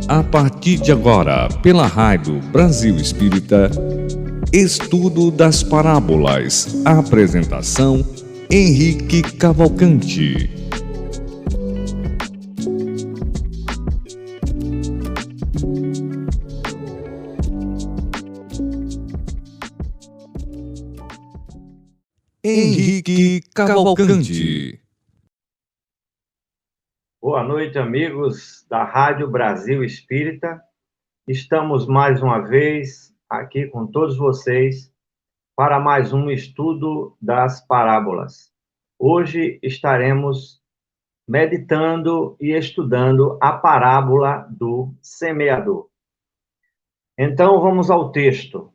A partir de agora, pela Rádio Brasil Espírita, Estudo das Parábolas. Apresentação: Henrique Cavalcante. Henrique Cavalcante. Boa noite, amigos da Rádio Brasil Espírita. Estamos mais uma vez aqui com todos vocês para mais um estudo das parábolas. Hoje estaremos meditando e estudando a parábola do semeador. Então, vamos ao texto.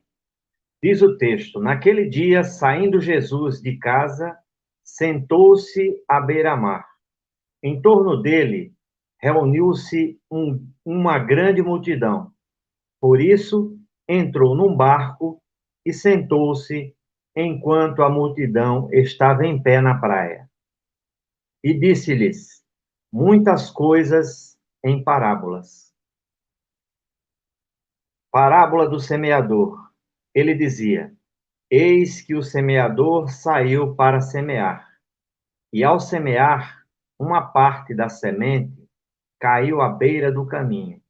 Diz o texto: naquele dia, saindo Jesus de casa, sentou-se à beira-mar. Em torno dele, reuniu-se uma grande multidão. Por isso, entrou num barco e sentou-se enquanto a multidão estava em pé na praia. E disse-lhes muitas coisas em parábolas. Parábola do semeador. Ele dizia: eis que o semeador saiu para semear. E ao semear, uma parte da semente caiu à beira do caminho.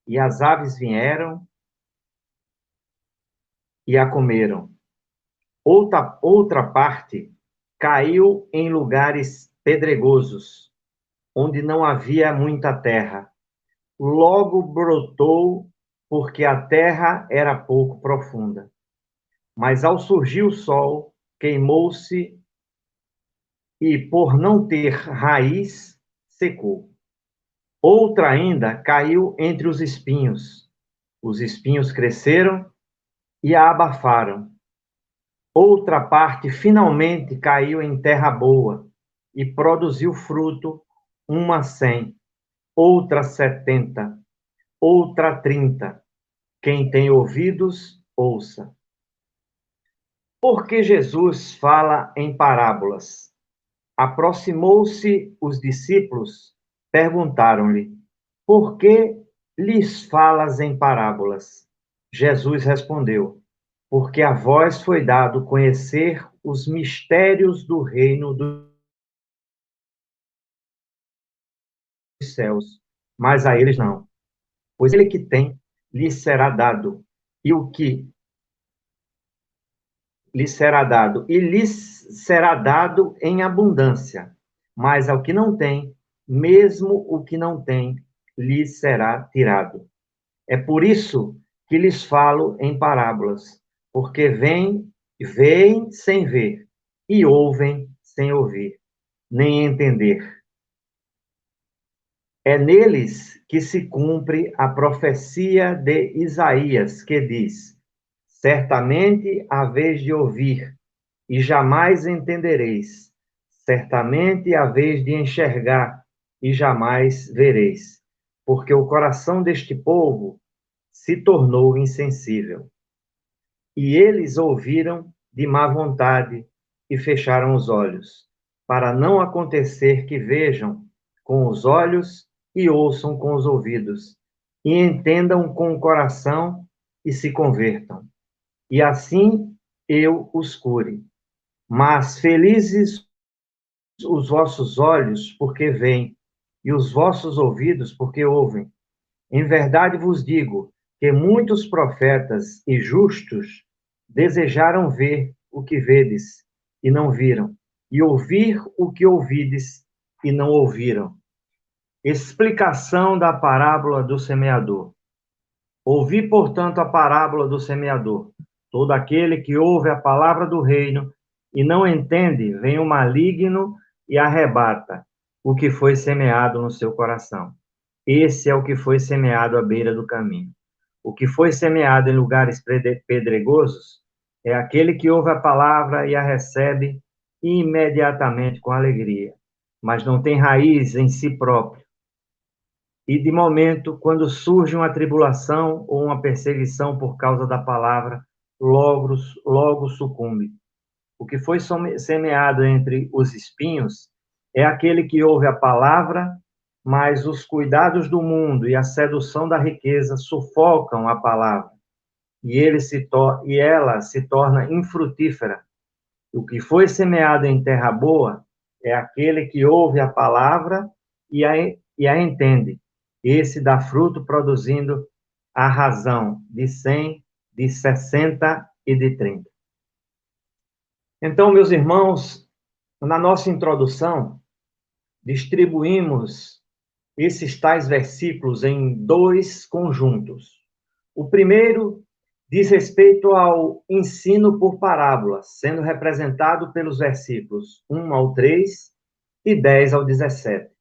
E as aves vieram e a comeram. Outra parte caiu em lugares pedregosos, onde não havia muita terra. Logo brotou, porque a terra era pouco profunda. Mas ao surgir o sol, queimou-se e, por não ter raiz, secou. Outra ainda caiu entre os espinhos. Os espinhos cresceram e a abafaram. Outra parte finalmente caiu em terra boa e produziu fruto, uma 100, outra 70, outra 30. Quem tem ouvidos, ouça. Por que Jesus fala em parábolas? Aproximou-se os discípulos, perguntaram-lhe: por que lhes falas em parábolas? Jesus respondeu: porque a vós foi dado conhecer os mistérios do reino dos céus, mas a eles não. Pois ele que tem, lhe será dado, e o que lhe será dado, e lhes será dado em abundância. Mas ao que não tem, mesmo o que não tem, lhe será tirado. É por isso que lhes falo em parábolas, porque veem sem ver, e ouvem sem ouvir, nem entender. É neles que se cumpre a profecia de Isaías, que diz: certamente haveis de ouvir, e jamais entendereis. Certamente haveis de enxergar, e jamais vereis. Porque o coração deste povo se tornou insensível. E eles ouviram de má vontade e fecharam os olhos, para não acontecer que vejam com os olhos e ouçam com os ouvidos, e entendam com o coração e se convertam. E assim eu os cure. Mas felizes os vossos olhos, porque veem, e os vossos ouvidos, porque ouvem. Em verdade vos digo que muitos profetas e justos desejaram ver o que vedes e não viram, e ouvir o que ouvides e não ouviram. Explicação da parábola do semeador. Ouvi, portanto, a parábola do semeador. Todo aquele que ouve a palavra do reino e não entende, vem o maligno e arrebata o que foi semeado no seu coração. Esse é o que foi semeado à beira do caminho. O que foi semeado em lugares pedregosos é aquele que ouve a palavra e a recebe imediatamente com alegria, mas não tem raiz em si próprio. E de momento, quando surge uma tribulação ou uma perseguição por causa da palavra, logo sucumbe, o que foi semeado entre os espinhos é aquele que ouve a palavra, mas os cuidados do mundo e a sedução da riqueza sufocam a palavra, e ela se torna infrutífera. O que foi semeado em terra boa é aquele que ouve a palavra e a entende. Esse dá fruto, produzindo a razão de 100, de 60 e de 30. Então, meus irmãos, na nossa introdução, distribuímos esses tais versículos em dois conjuntos. O primeiro diz respeito ao ensino por parábolas, sendo representado pelos versículos 1 ao 3 e 10 ao 17.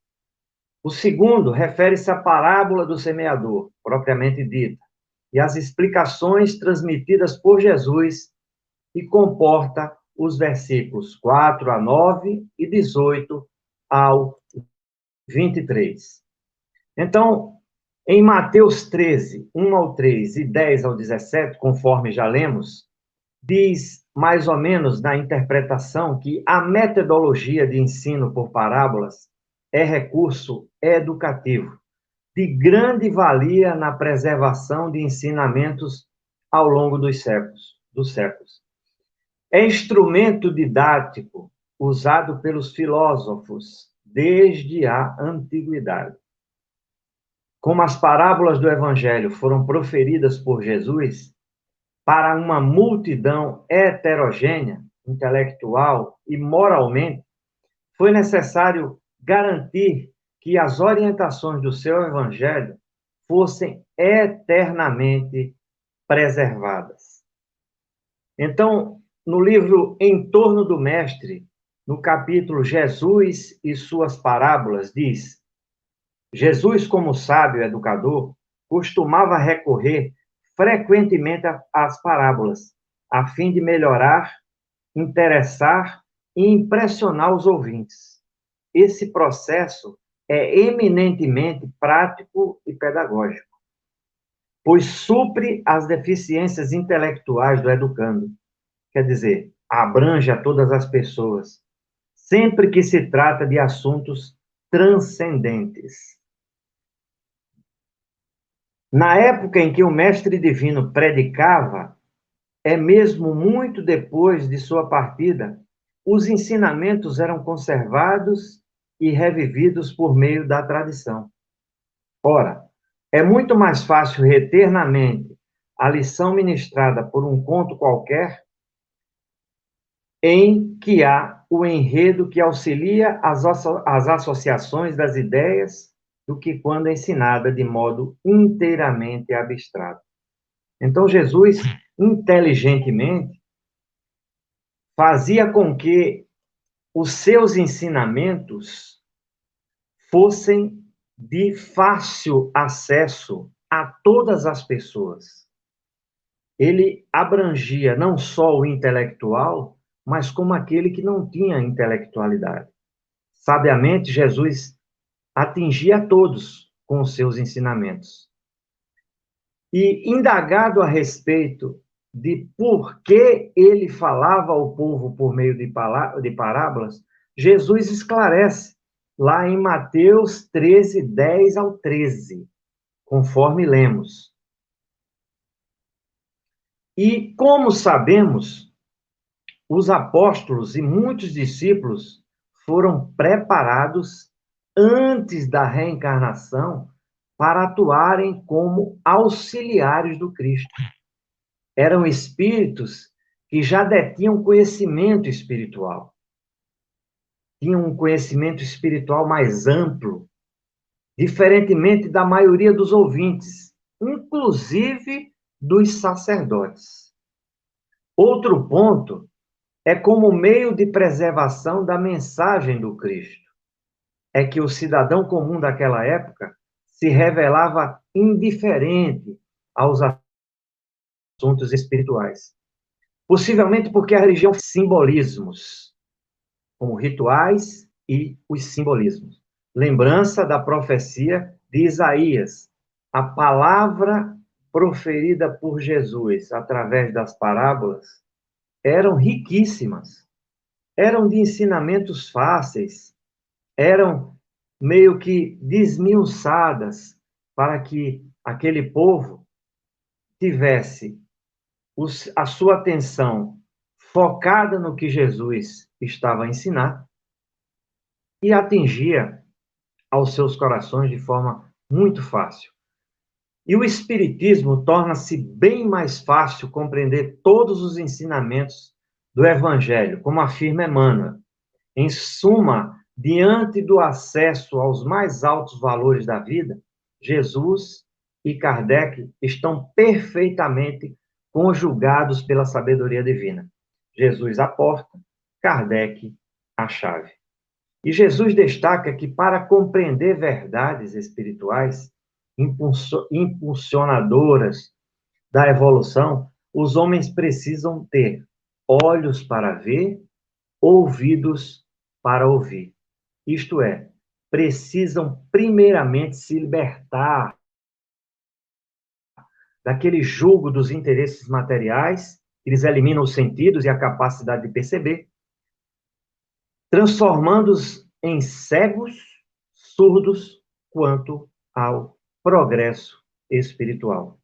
O segundo refere-se à parábola do semeador, propriamente dita, e às explicações transmitidas por Jesus, e comporta os versículos 4 a 9 e 18 ao 23. Então, em Mateus 13, 1 ao 3 e 10 ao 17, conforme já lemos, diz mais ou menos na interpretação que a metodologia de ensino por parábolas é recurso educativo, de grande valia na preservação de ensinamentos ao longo dos séculos. É instrumento didático usado pelos filósofos desde a antiguidade. Como as parábolas do Evangelho foram proferidas por Jesus para uma multidão heterogênea, intelectual e moralmente, foi necessário garantir que as orientações do seu Evangelho fossem eternamente preservadas. Então, no livro Em Torno do Mestre, no capítulo Jesus e suas parábolas, diz: Jesus, como sábio educador, costumava recorrer frequentemente às parábolas, a fim de melhorar, interessar e impressionar os ouvintes. Esse processo é eminentemente prático e pedagógico, pois supre as deficiências intelectuais do educando. Quer dizer, abrange a todas as pessoas, sempre que se trata de assuntos transcendentes. Na época em que o Mestre Divino predicava, é mesmo muito depois de sua partida, os ensinamentos eram conservados e revividos por meio da tradição. Ora, é muito mais fácil reter na mente a lição ministrada por um conto qualquer, em que há o enredo que auxilia as associações das ideias, do que quando ensinada de modo inteiramente abstrato. Então, Jesus, inteligentemente, fazia com que os seus ensinamentos fossem de fácil acesso a todas as pessoas. Ele abrangia não só o intelectual, mas como aquele que não tinha intelectualidade. Sabiamente, Jesus atingia a todos com os seus ensinamentos. E, indagado a respeito de por que ele falava ao povo por meio de parábolas, Jesus esclarece lá em Mateus 13, 10 ao 13, conforme lemos. E, como sabemos, os apóstolos e muitos discípulos foram preparados antes da reencarnação para atuarem como auxiliares do Cristo. Eram espíritos que já detinham conhecimento espiritual. Tinham um conhecimento espiritual mais amplo, diferentemente da maioria dos ouvintes, inclusive dos sacerdotes. Outro ponto é como meio de preservação da mensagem do Cristo. É que o cidadão comum daquela época se revelava indiferente aos assuntos espirituais. Possivelmente porque a religião simbolismos, como rituais e os simbolismos. Lembrança da profecia de Isaías. A palavra proferida por Jesus através das parábolas eram riquíssimas. eram de ensinamentos fáceis, eram meio que desmiuçadas para que aquele povo tivesse a sua atenção focada no que Jesus estava a ensinar e atingia aos seus corações de forma muito fácil. E o Espiritismo torna-se bem mais fácil compreender todos os ensinamentos do Evangelho, como afirma Emmanuel. Em suma, diante do acesso aos mais altos valores da vida, Jesus e Kardec estão perfeitamente conjugados pela sabedoria divina. Jesus a porta, Kardec a chave. E Jesus destaca que para compreender verdades espirituais impulsionadoras da evolução, os homens precisam ter olhos para ver, ouvidos para ouvir. Isto é, precisam primeiramente se libertar daquele jugo dos interesses materiais, eles eliminam os sentidos e a capacidade de perceber, transformando-os em cegos, surdos quanto ao progresso espiritual.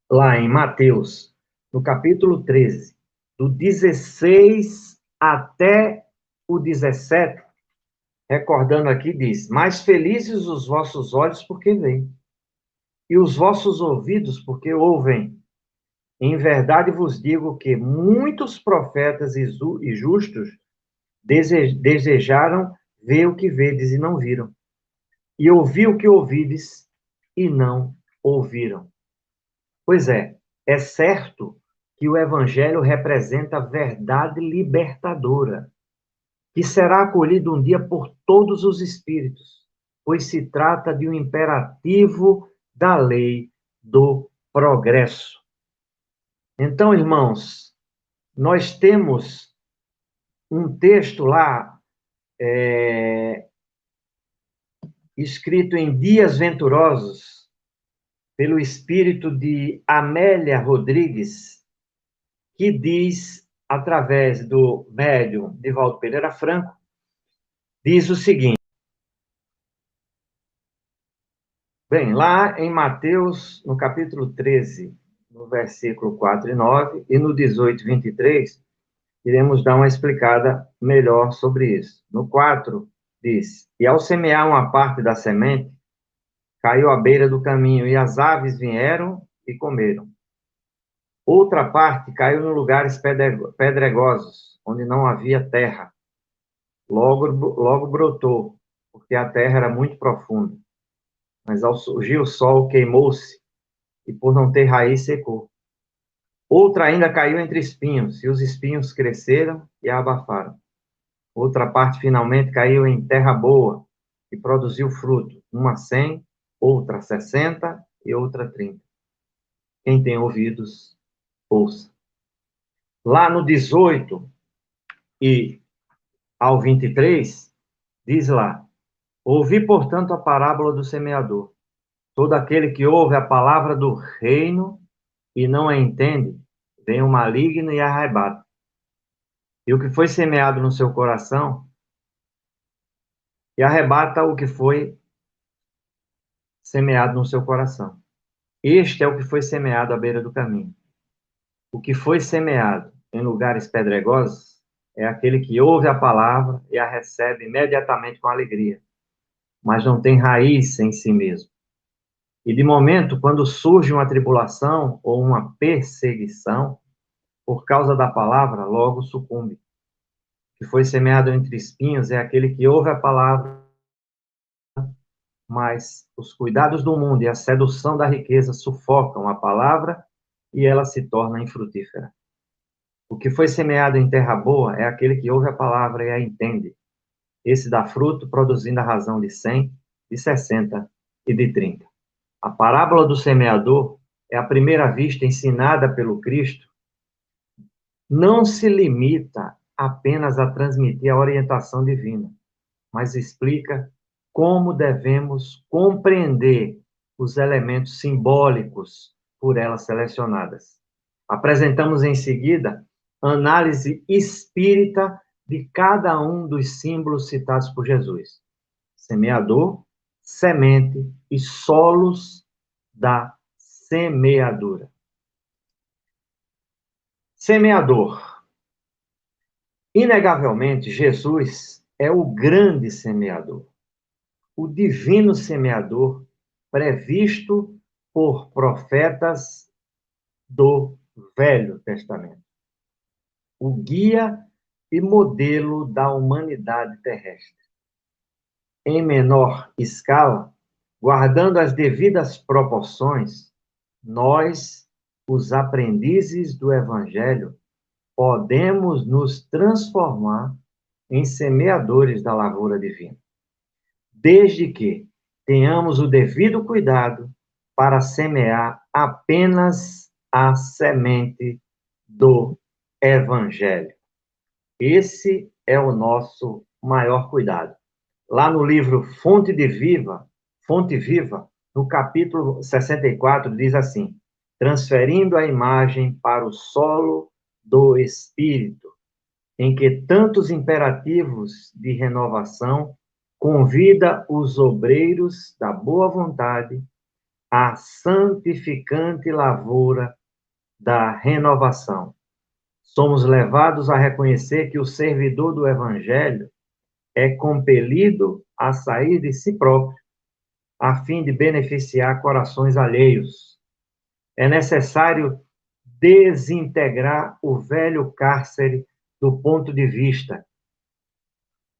Lá em Mateus, no capítulo 13, do 16 até o 17, recordando aqui, diz: mais felizes os vossos olhos porque veem, e os vossos ouvidos porque ouvem. Em verdade vos digo que muitos profetas e justos desejaram ver o que vedes e não viram, e ouvir o que ouvides e não ouviram. Pois é certo que o Evangelho representa verdade libertadora, que será acolhido um dia por todos os espíritos, pois se trata de um imperativo da lei do progresso. Então, irmãos, nós temos um texto lá, escrito em Dias Venturosos, pelo espírito de Amélia Rodrigues, que diz, através do médium Divaldo Pereira Franco, diz o seguinte. Bem, lá em Mateus, no capítulo 13, no versículo 4 e 9, e no 18, 23, iremos dar uma explicada melhor sobre isso. No 4, diz: e ao semear uma parte da semente, caiu à beira do caminho, e as aves vieram e comeram. Outra parte caiu em lugares pedregosos, onde não havia terra. Logo brotou, porque a terra era muito profunda. Mas ao surgir o sol, queimou-se, e por não ter raiz, secou. Outra ainda caiu entre espinhos, e os espinhos cresceram e a abafaram. Outra parte finalmente caiu em terra boa, e produziu fruto, uma 100, outra 60 e outra 30. Quem tem ouvidos, ouça. Lá no 18 e ao 23, diz lá: ouvi, portanto, a parábola do semeador. Todo aquele que ouve a palavra do reino e não a entende, vem o maligno e arrebata. E o que foi semeado no seu coração, e arrebata o que foi semeado no seu coração. Este é o que foi semeado à beira do caminho. O que foi semeado em lugares pedregosos é aquele que ouve a palavra e a recebe imediatamente com alegria, mas não tem raiz em si mesmo. E de momento, quando surge uma tribulação ou uma perseguição, por causa da palavra, logo sucumbe. O que foi semeado entre espinhos é aquele que ouve a palavra, mas os cuidados do mundo e a sedução da riqueza sufocam a palavra e ela se torna infrutífera. O que foi semeado em terra boa é aquele que ouve a palavra e a entende. Esse dá fruto, produzindo a razão de 100, de 60 e de 30. A parábola do semeador é à primeira vista ensinada pelo Cristo, não se limita apenas a transmitir a orientação divina, mas explica como devemos compreender os elementos simbólicos por elas selecionadas. Apresentamos em seguida análise espírita de cada um dos símbolos citados por Jesus: semeador, semente e solos da semeadura. Semeador. Inegavelmente, Jesus é o grande semeador, o divino semeador previsto por profetas do Velho Testamento, o guia e modelo da humanidade terrestre. Em menor escala, guardando as devidas proporções, nós, os aprendizes do Evangelho, podemos nos transformar em semeadores da lavoura divina, desde que tenhamos o devido cuidado para semear apenas a semente do Evangelho. Esse é o nosso maior cuidado. Lá no livro Fonte Viva, no capítulo 64, diz assim: transferindo a imagem para o solo do Espírito, em que tantos imperativos de renovação convida os obreiros da boa vontade à santificante lavoura da renovação. Somos levados a reconhecer que o servidor do Evangelho é compelido a sair de si próprio, a fim de beneficiar corações alheios. É necessário desintegrar o velho cárcere do ponto de vista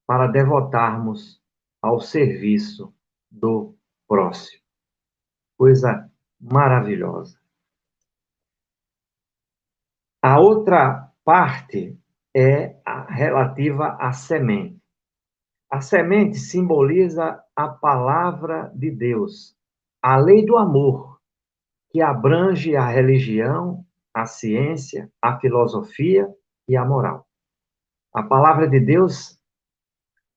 para devotarmos ao serviço do próximo. Coisa maravilhosa. A outra parte é a relativa à semente. A semente simboliza a palavra de Deus, a lei do amor, que abrange a religião, a ciência, a filosofia e a moral. A palavra de Deus,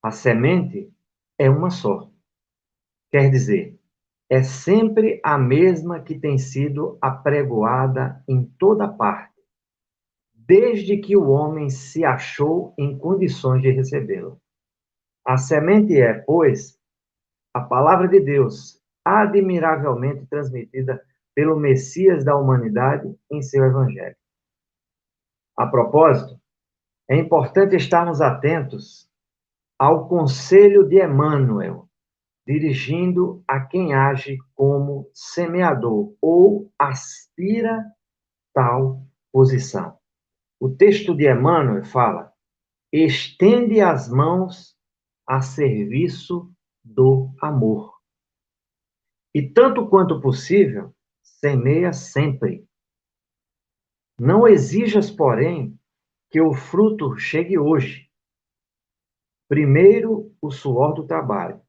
a semente, é uma só. Quer dizer, é sempre a mesma que tem sido apregoada em toda parte, desde que o homem se achou em condições de recebê-la. A semente é, pois, a palavra de Deus, admiravelmente transmitida pelo Messias da humanidade em seu Evangelho. A propósito, é importante estarmos atentos ao conselho de Emmanuel, dirigindo a quem age como semeador ou aspira tal posição. O texto de Emmanuel fala: estende as mãos a serviço do amor. E tanto quanto possível, semeia sempre. Não exijas, porém, que o fruto chegue hoje. Primeiro, o suor do trabalho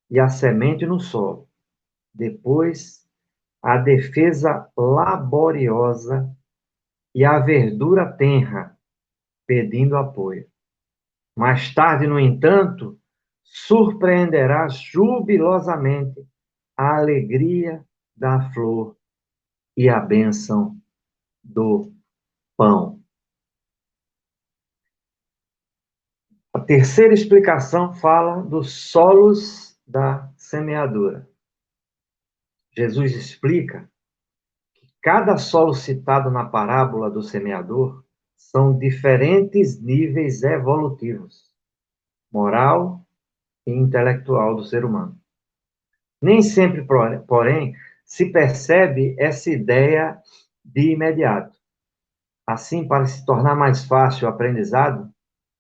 e a semente no solo. Depois, a defesa laboriosa e a verdura tenra, pedindo apoio. Mais tarde, no entanto, surpreenderá jubilosamente a alegria da flor e a bênção do pão. A terceira explicação fala dos solos da semeadura. Jesus explica que cada solo citado na parábola do semeador são diferentes níveis evolutivos, moral e intelectual do ser humano. Nem sempre, porém, se percebe essa ideia de imediato. Assim, para se tornar mais fácil o aprendizado,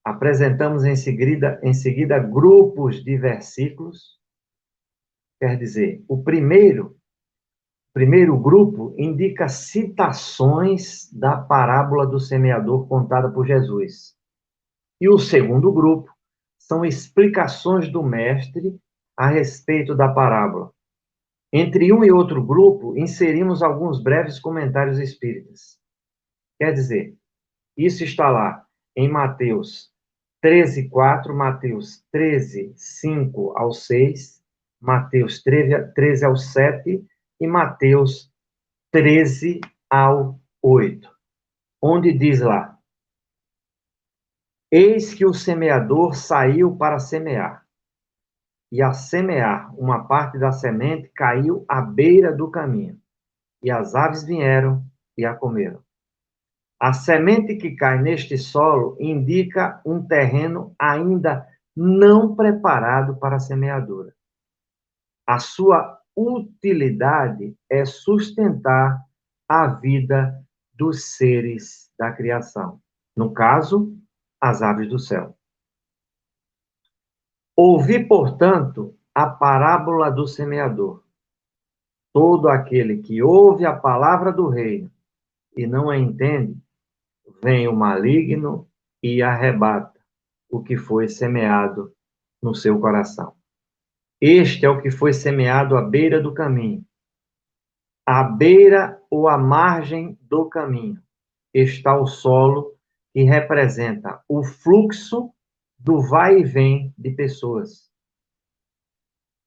apresentamos em seguida grupos de versículos. Quer dizer, o primeiro grupo indica citações da parábola do semeador contada por Jesus. E o segundo grupo são explicações do mestre a respeito da parábola. Entre um e outro grupo, inserimos alguns breves comentários espíritas. Quer dizer, isso está lá em Mateus 13:4, Mateus 13:5 ao 6, Mateus 13 ao 7 e Mateus 13 ao 8, onde diz lá: Eis que o semeador saiu para semear, e a semear, uma parte da semente caiu à beira do caminho, e as aves vieram e a comeram. A semente que cai neste solo indica um terreno ainda não preparado para a semeadura. A sua utilidade é sustentar a vida dos seres da criação. No caso, as aves do céu. Ouvi, portanto, a parábola do semeador. Todo aquele que ouve a palavra do reino e não a entende, vem o maligno e arrebata o que foi semeado no seu coração. Este é o que foi semeado à beira do caminho. À beira ou à margem do caminho está o solo que representa o fluxo do vai e vem de pessoas.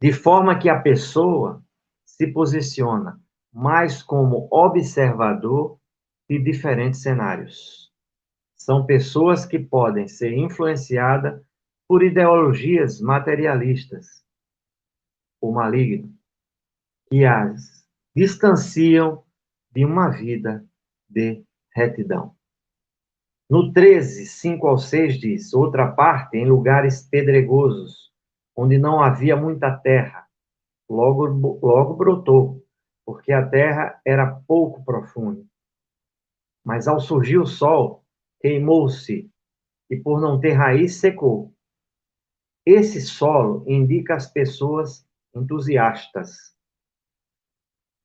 De forma que a pessoa se posiciona mais como observador de diferentes cenários. São pessoas que podem ser influenciadas por ideologias materialistas, o maligno, que as distanciam de uma vida de retidão. No 13, 5 ao 6 diz, outra parte, em lugares pedregosos, onde não havia muita terra, logo brotou, porque a terra era pouco profunda. Mas ao surgir o sol, queimou-se, e por não ter raiz, secou. Esse solo indica as pessoas entusiastas,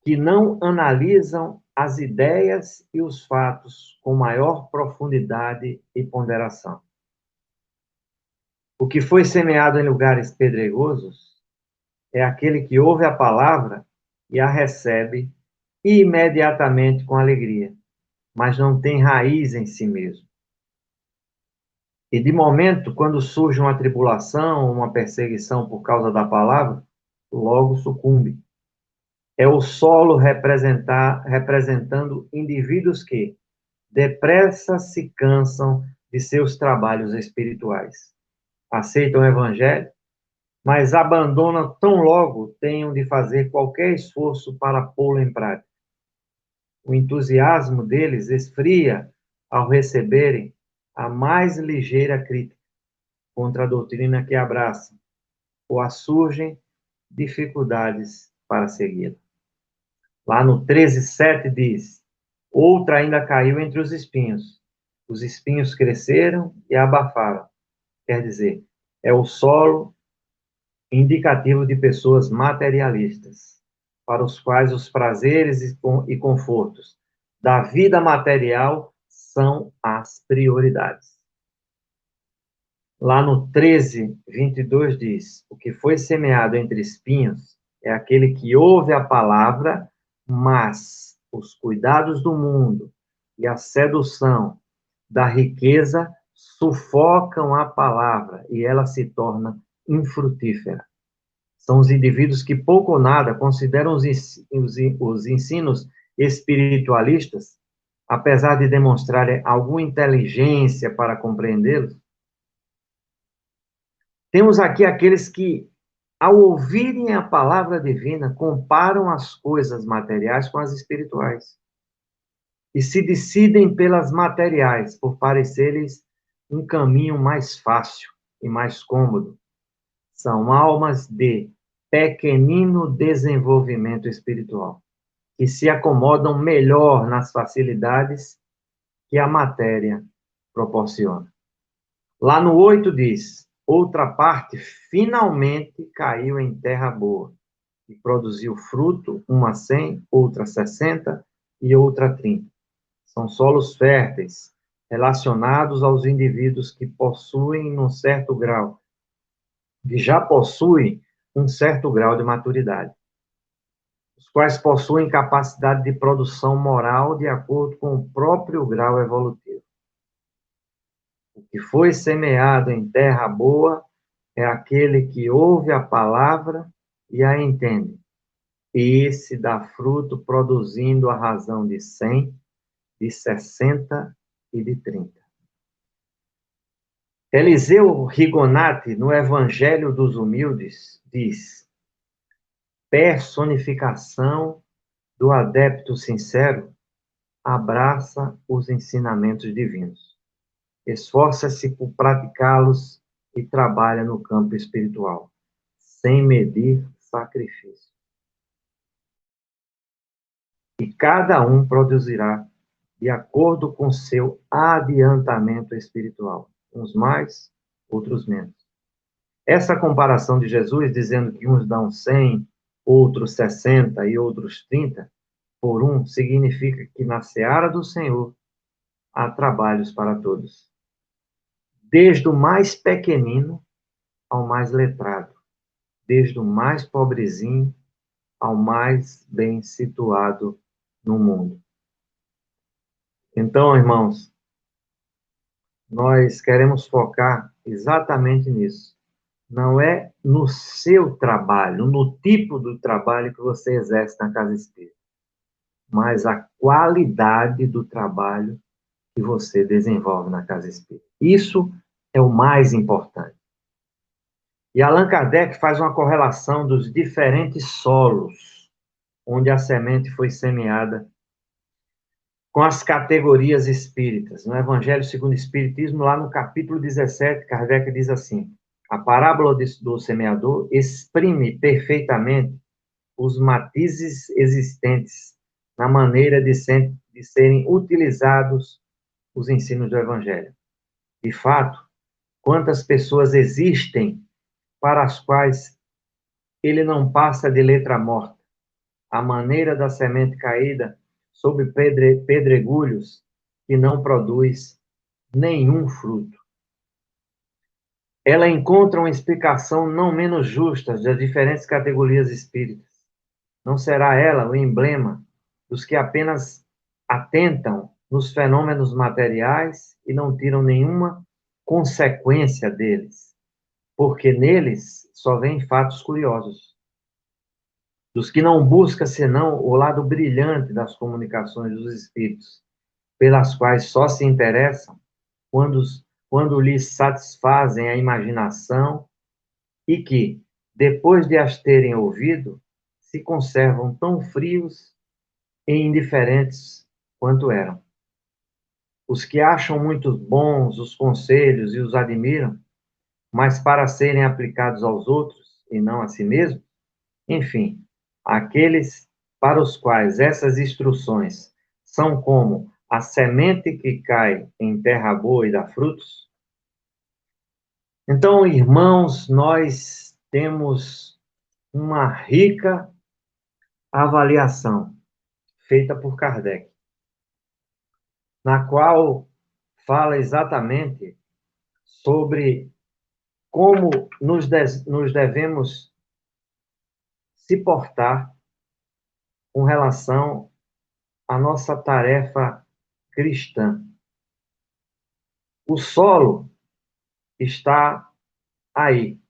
que não analisam as ideias e os fatos com maior profundidade e ponderação. O que foi semeado em lugares pedregosos é aquele que ouve a palavra e a recebe imediatamente com alegria, mas não tem raiz em si mesmo. E de momento, quando surge uma tribulação, uma perseguição por causa da palavra, logo sucumbe. É o solo representando indivíduos que depressa se cansam de seus trabalhos espirituais. Aceitam o evangelho, mas abandonam tão logo tenham de fazer qualquer esforço para pô-lo em prática. O entusiasmo deles esfria ao receberem a mais ligeira crítica contra a doutrina que abraçam, ou a surgem dificuldades para segui-la. Lá no 13:7 diz: outra ainda caiu entre os espinhos. Os espinhos cresceram e abafaram. Quer dizer, é o solo indicativo de pessoas materialistas, para os quais os prazeres e confortos da vida material são as prioridades. Lá no 13:22 diz: o que foi semeado entre espinhos é aquele que ouve a palavra, mas os cuidados do mundo e a sedução da riqueza sufocam a palavra e ela se torna infrutífera. São os indivíduos que pouco ou nada consideram os ensinos espiritualistas, apesar de demonstrarem alguma inteligência para compreendê-los. Temos aqui aqueles que, ao ouvirem a palavra divina, comparam as coisas materiais com as espirituais e se decidem pelas materiais, por parecer-lhes um caminho mais fácil e mais cômodo. São almas de pequenino desenvolvimento espiritual, que se acomodam melhor nas facilidades que a matéria proporciona. Lá no 8 diz: outra parte finalmente caiu em terra boa, e produziu fruto, uma 100, outra 60 e outra 30. São solos férteis, relacionados aos indivíduos que possuem um certo grau, que já possuem um certo grau de maturidade, os quais possuem capacidade de produção moral de acordo com o próprio grau evolutivo. O que foi semeado em terra boa é aquele que ouve a palavra e a entende. E esse dá fruto, produzindo a razão de 100, de 60 e de 30. Eliseu Rigonati, no Evangelho dos Humildes, diz: personificação do adepto sincero, abraça os ensinamentos divinos, esforça-se por praticá-los e trabalha no campo espiritual, sem medir sacrifício. E cada um produzirá de acordo com seu adiantamento espiritual, uns mais, outros menos. Essa comparação de Jesus, dizendo que uns dão 100, outros 60 e outros 30 por um, significa que na seara do Senhor há trabalhos para todos, desde o mais pequenino ao mais letrado, desde o mais pobrezinho ao mais bem situado no mundo. Então, irmãos, nós queremos focar exatamente nisso. Não é no seu trabalho, no tipo do trabalho que você exerce na casa espírita, mas a qualidade do trabalho que você desenvolve na casa espírita. Isso é o mais importante. E Allan Kardec faz uma correlação dos diferentes solos onde a semente foi semeada com as categorias espíritas. No Evangelho segundo o Espiritismo, lá no capítulo 17, Kardec diz assim: a parábola do semeador exprime perfeitamente os matizes existentes na maneira de serem utilizados os ensinos do Evangelho. De fato, quantas pessoas existem para as quais ele não passa de letra morta, a maneira da semente caída sob pedregulhos que não produz nenhum fruto. Ela encontra uma explicação não menos justa das diferentes categorias espíritas. Não será ela o emblema dos que apenas atentam nos fenômenos materiais e não tiram nenhuma consequência deles, porque neles só vêm fatos curiosos. Dos que não busca senão o lado brilhante das comunicações dos espíritos, pelas quais só se interessam quando lhes satisfazem a imaginação e que, depois de as terem ouvido, se conservam tão frios e indiferentes quanto eram. Os que acham muito bons os conselhos e os admiram, mas para serem aplicados aos outros e não a si mesmos, enfim, aqueles para os quais essas instruções são como a semente que cai em terra boa e dá frutos. Então, irmãos, nós temos uma rica avaliação feita por Kardec, na qual fala exatamente sobre como nos devemos se portar com relação à nossa tarefa cristã. O solo está aí.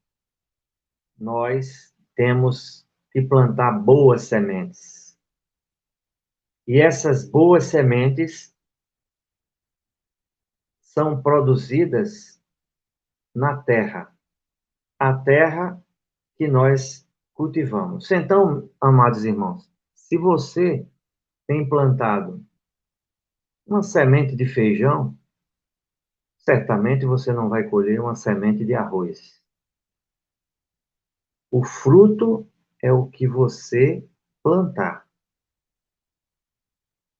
Nós temos que plantar boas sementes. E essas boas sementes são produzidas na terra. A terra que nós cultivamos. Então, amados irmãos, se você tem plantado uma semente de feijão, certamente você não vai colher uma semente de arroz. O fruto é o que você plantar.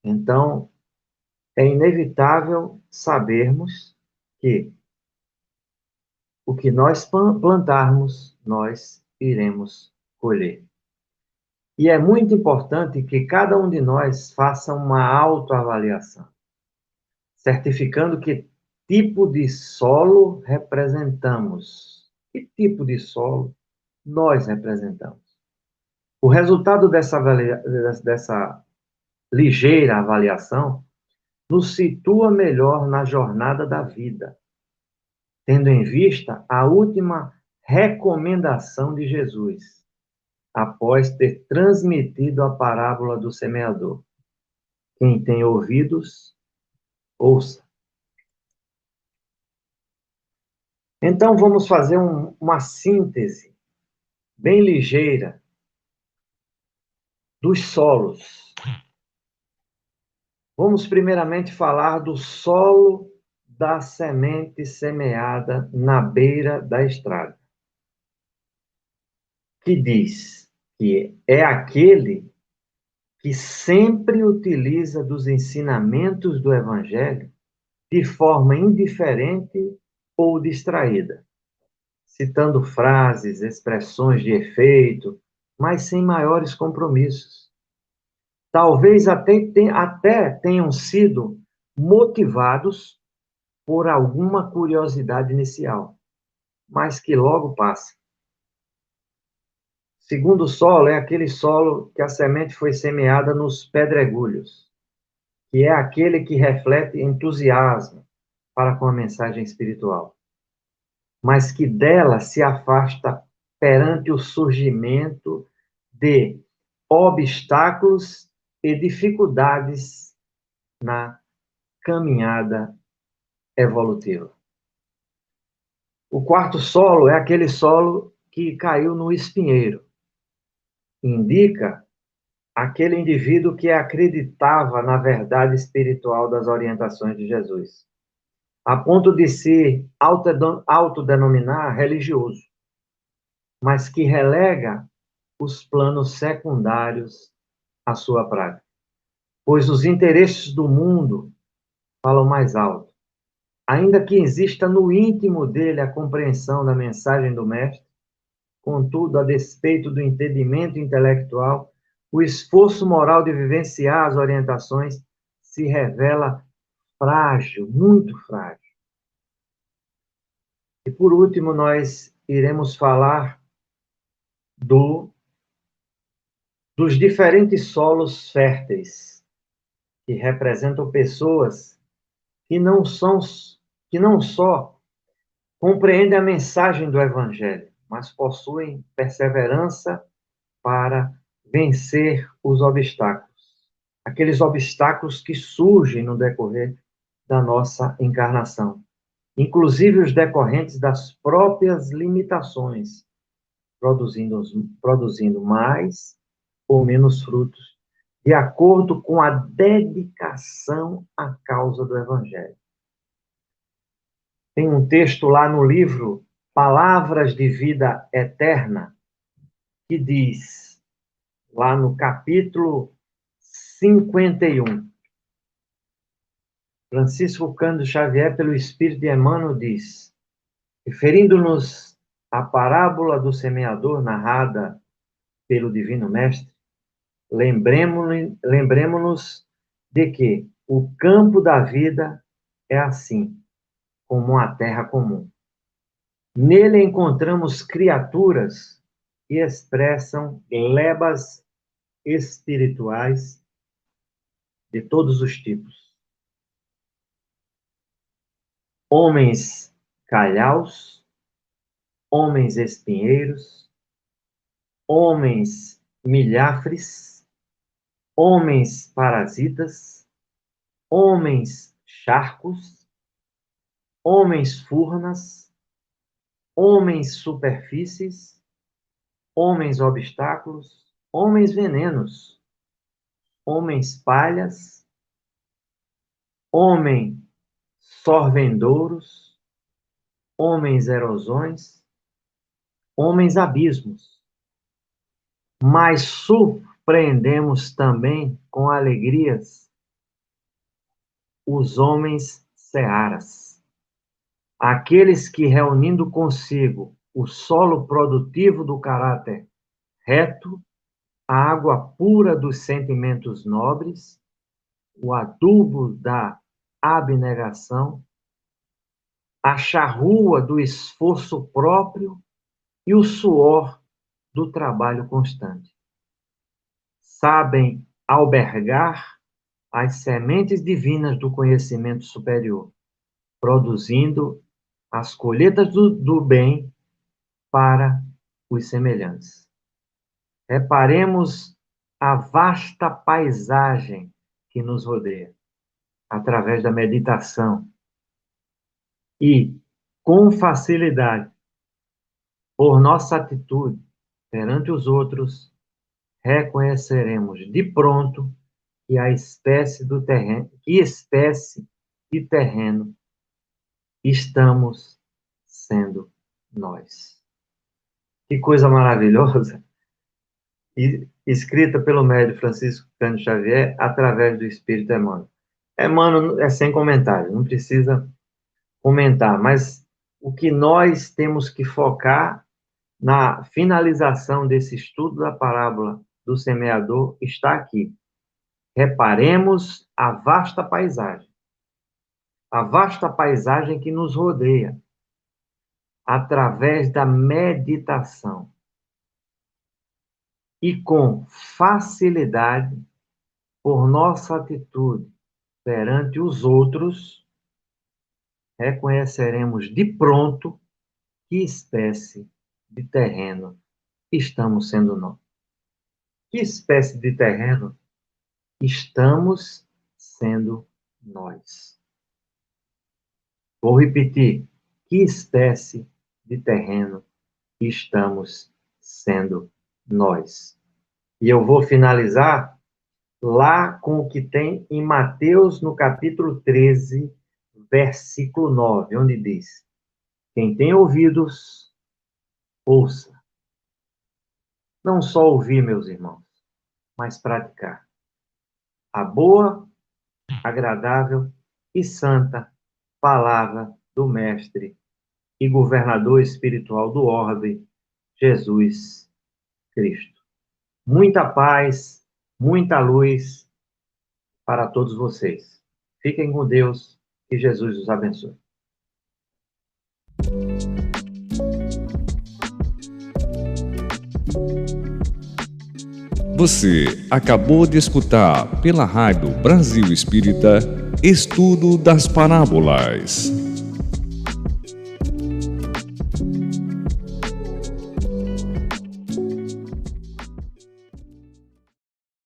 Então, é inevitável sabermos que o que nós plantarmos, nós iremos colher. E é muito importante que cada um de nós faça uma autoavaliação, certificando que tipo de solo representamos. Que tipo de solo nós representamos? O resultado dessa ligeira avaliação nos situa melhor na jornada da vida, tendo em vista a última recomendação de Jesus, após ter transmitido a parábola do semeador. Quem tem ouvidos, ouça. Então, vamos fazer uma síntese bem ligeira dos solos. Vamos primeiramente falar do solo da semente semeada na beira da estrada, que diz que é aquele que sempre utiliza dos ensinamentos do Evangelho de forma indiferente ou distraída, citando frases, expressões de efeito, mas sem maiores compromissos. Talvez até tenham sido motivados por alguma curiosidade inicial, mas que logo passa. Segundo solo é aquele solo que a semente foi semeada nos pedregulhos, que é aquele que reflete entusiasmo para com a mensagem espiritual, mas que dela se afasta perante o surgimento de obstáculos e dificuldades na caminhada evolutiva. O quarto solo é aquele solo que caiu no espinheiro. Indica aquele indivíduo que acreditava na verdade espiritual das orientações de Jesus, a ponto de se autodenominar religioso, mas que relega os planos secundários à sua prática, pois os interesses do mundo falam mais alto. Ainda que exista no íntimo dele a compreensão da mensagem do Mestre, contudo, a despeito do entendimento intelectual, o esforço moral de vivenciar as orientações se revela frágil, muito frágil. E por último, nós iremos falar dos diferentes solos férteis, que representam pessoas que não são, que não só compreendem a mensagem do Evangelho, mas possuem perseverança para vencer os obstáculos. Aqueles obstáculos que surgem no decorrer da nossa encarnação, inclusive os decorrentes das próprias limitações, produzindo mais ou menos frutos, de acordo com a dedicação à causa do Evangelho. Tem um texto lá no livro Palavras de Vida Eterna, que diz, lá no capítulo 51, Francisco Cândido Xavier, pelo Espírito de Emmanuel, diz, referindo-nos à parábola do semeador narrada pelo Divino Mestre, lembremos-nos de que o campo da vida é assim, como a terra comum. Nele encontramos criaturas que expressam glebas espirituais de todos os tipos. Homens calhaus, homens espinheiros, homens milhafres, homens parasitas, homens charcos, homens furnas, homens superfícies, homens obstáculos, homens venenos, homens palhas, homens sorvendouros, homens erosões, homens abismos. Mas surpreendemos também com alegrias os homens searas, aqueles que, reunindo consigo o solo produtivo do caráter reto, a água pura dos sentimentos nobres, o adubo da abnegação, a charrua do esforço próprio e o suor do trabalho constante. Sabem albergar as sementes divinas do conhecimento superior, produzindo as colheitas do bem para os semelhantes. Reparemos a vasta paisagem que nos rodeia, através da meditação, e com facilidade, por nossa atitude perante os outros, reconheceremos de pronto que espécie de terreno estamos sendo nós. Que coisa maravilhosa! E escrita pelo médium Francisco Cândido Xavier através do Espírito Emmanuel. Emmanuel é sem comentário, não precisa comentar, mas o que nós temos que focar na finalização desse estudo da parábola do semeador está aqui. Reparemos a vasta paisagem que nos rodeia, através da meditação. E com facilidade, por nossa atitude perante os outros, reconheceremos de pronto que espécie de terreno estamos sendo nós. Que espécie de terreno estamos sendo nós? Vou repetir. Que espécie de terreno estamos sendo nós? E eu vou finalizar lá com o que tem em Mateus, no capítulo 13, versículo 9, onde diz: quem tem ouvidos, ouça. Não só ouvir, meus irmãos, mas praticar. A boa, agradável e santa palavra do Mestre e governador espiritual do orbe, Jesus Cristo. Muita paz, muita luz para todos vocês. Fiquem com Deus, que Jesus os abençoe. Você acabou de escutar pela Rádio Brasil Espírita Estudo das Parábolas.